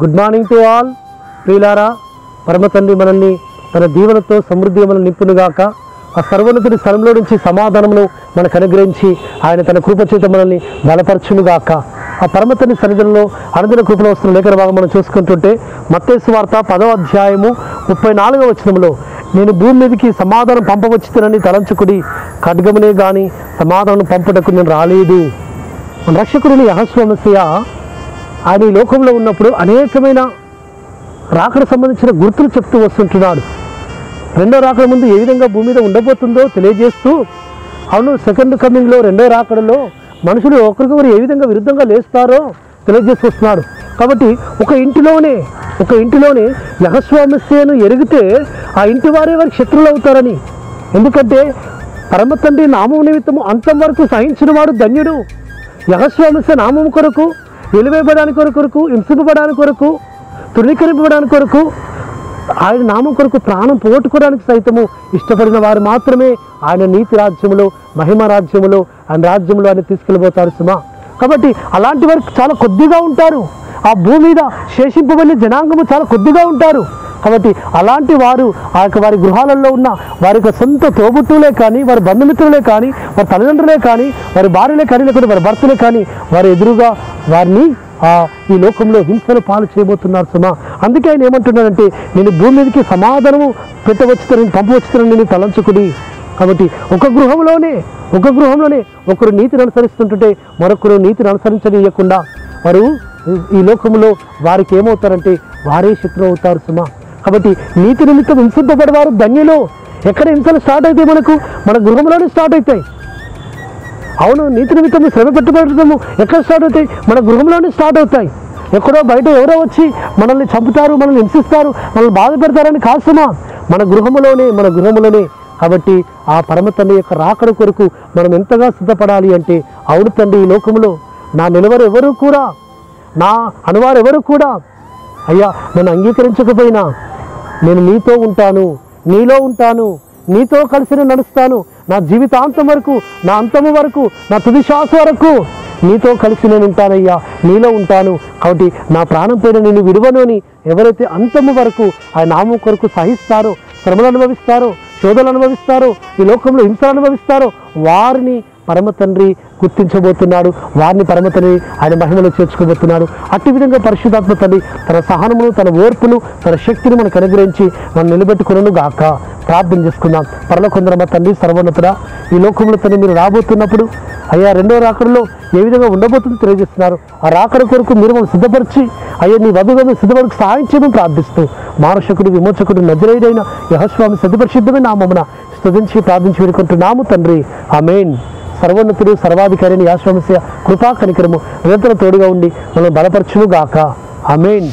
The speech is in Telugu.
Good morning to all. ప్రియులారా, పరమ తండ్రి మనల్ని తన దీవెనతో సమృద్ధి మనల్ని నింపునుగాక. ఆ సర్వోన్నతుడి స్థలంలో నుంచి సమాధానమును మనకు అనుగ్రహించి ఆయన తన కృపచేత మనల్ని బలపరచునుగాక. ఆ పరమ తండ్రి సన్నిధిలో అనుదిన కృపలో వస్తున్న లేఖన భాగం మనం చూసుకుంటుంటే మత్తయి సువార్త 10వ అధ్యాయము 34వ వచనంలో, నేను భూమి మీదకి సమాధానం పంపవచ్చునని తలంచుకుడి, ఖడ్గమునే గాని సమాధానం పంపుటకు నేను రాలేదు. మన రక్షకుడిని యెహోషువ మెస్సియా ఆయన ఈ లోకంలో ఉన్నప్పుడు అనేకమైన రాకడ సంబంధించిన గుర్తులు చెప్తూ వస్తుంటున్నాడు. రెండో రాకడ ముందు ఏ విధంగా భూమి మీద ఉండబోతుందో తెలియజేస్తూ, అవును సెకండ్ కమింగ్లో రెండో రాకడలో మనుషులు ఒకరికొకరు ఏ విధంగా విరుద్ధంగా లేస్తారో తెలియజేస్తున్నాడు. కాబట్టి ఒక ఇంటిలోనే యెహోషువ మెస్సియాను ఎరిగితే ఆ ఇంటి వారే వారికి శత్రువులు అవుతారని. ఎందుకంటే పరమ తండ్రి నామం నిమిత్తము అంతం వరకు సహించిన వాడు ధన్యుడు. యెహోషువ మెస్సియా నామం కొరకు, వెలివేయబడానికి కొరకు, హింసింపబడానికి కొరకు, తృణీకరింపబడానికి కొరకు, ఆయన నామం కొరకు ప్రాణం పోగొట్టుకోవడానికి సైతము ఇష్టపడిన వారు మాత్రమే ఆయన నీతి రాజ్యములో, మహిమ రాజ్యములో, ఆయన రాజ్యంలో ఆయన తీసుకెళ్ళిపోతారు సుమా. కాబట్టి అలాంటి వారు చాలా కొద్దిగా ఉంటారు. ఆ భూమి మీద శేషింపబడిన జనాంగము చాలా కొద్దిగా ఉంటారు. కాబట్టి అలాంటి వారు ఆ యొక్క వారి గృహాలలో ఉన్న వారి యొక్క సొంత తోబుట్టులే కానీ, వారి బంధుమిత్రులే కానీ, వారి తల్లిదండ్రులే కానీ, వారి భార్యలే కానీ, లేకపోతే వారి భర్తలే కానీ వారి ఎదురుగా వారిని ఈ లోకంలో హింసలు పాలు చేయబోతున్నారు సుమా. అందుకే ఆయన ఏమంటున్నాడంటే, నేను భూమి మీదకి సమాధానము పెట్టవచ్చుతానని పంపవచ్చుతానని నేను తలంచుకుని. కాబట్టి ఒక గృహంలోనే ఒకరు నీతిని అనుసరిస్తుంటుంటే మరొకరు నీతిని అనుసరించనీయకుండా వారు ఈ లోకంలో వారికి ఏమవుతారంటే వారే శత్రువు అవుతారు సుమా. కాబట్టి నీతి నిమిత్తం హింసింపబడేవారు ధన్యులు. ఎక్కడ హింసలు స్టార్ట్ అయితే మన గృహంలోనే స్టార్ట్ అవుతాయి. అవును, నీతి నిమిత్తం శ్రమ పెట్టుబడము ఎక్కడ స్టార్ట్ అవుతాయి? మన గృహంలోనే స్టార్ట్ అవుతాయి. ఎక్కడో బయట ఎవరో వచ్చి మనల్ని చంపుతారు, మనల్ని హింసిస్తారు, మనల్ని బాధ పెడతారని కాదు సుమా, మన గృహంలోనే. కాబట్టి ఆ పరమ తండ్రి యొక్క రాకడ కొరకు మనం ఎంతగా సిద్ధపడాలి అంటే, అవును తండ్రి, ఈ లోకంలో నా నిలవరు ఎవరు కూడా, నా అనువారు ఎవరు కూడా అయ్యా నన్ను అంగీకరించకపోయినా నేను నీతో ఉంటాను, నీలో ఉంటాను, నీతో కలిసి నేను నడుస్తాను. నా జీవితాంతం వరకు, నా అంతము వరకు, నా తుది శ్వాస వరకు నీతో కలిసి నేను ఉంటానయ్యా, నీలో ఉంటాను. కాబట్టి నా ప్రాణం పైన నేను విడువను అని ఎవరైతే అంతము వరకు ఆ నామం కొరకు సహిస్తారో, శ్రమలు అనుభవిస్తారో, శోధనలు అనుభవిస్తారో, ఈ లోకంలో హింసలు అనుభవిస్తారో వారిని పరమ తండ్రి గుర్తించబోతున్నాడు. వారిని పరమ తండ్రి ఆయన మహిమలో చేర్చుకోబోతున్నాడు. అట్టి విధంగా పరిశుద్ధాత్మ తండ్రి తన సహనమును, తన ఓర్పును, తన శక్తిని మనకు అనుగ్రహించి మనం నిలబెట్టుకును గాక. ప్రార్థన చేసుకుందాం. పరలోకమందున్న తండ్రి, సర్వోన్నతుడా, ఈ లోకంలో తండ్రి మీరు రాబోతున్నప్పుడు అయ్యా రెండో రాకడలో ఏ విధంగా ఉండబోతుందో తెలియజేస్తున్నారు. ఆ రాకడ కొరకు మీరు మనం సిద్ధపరిచి అయ్యా నీ వధువులను సిద్ధపరకు సహాయం చేయమని ప్రార్థిస్తూ, మానశకుడు విమోచకుడు నజరేయుడైన యెహోషువ సతిపరిశుద్ధమైన నామమున స్తుతించి ప్రార్థించి వేడుకుంటున్నాము తండ్రి. ఆమేన్. సర్వోన్నతుడు సర్వాధికారి యెహోషువ మెస్సియా కృపా కనికరము నిరంతరం తోడుగా ఉండి మనం బలపరచును గాక. ఆమేన్.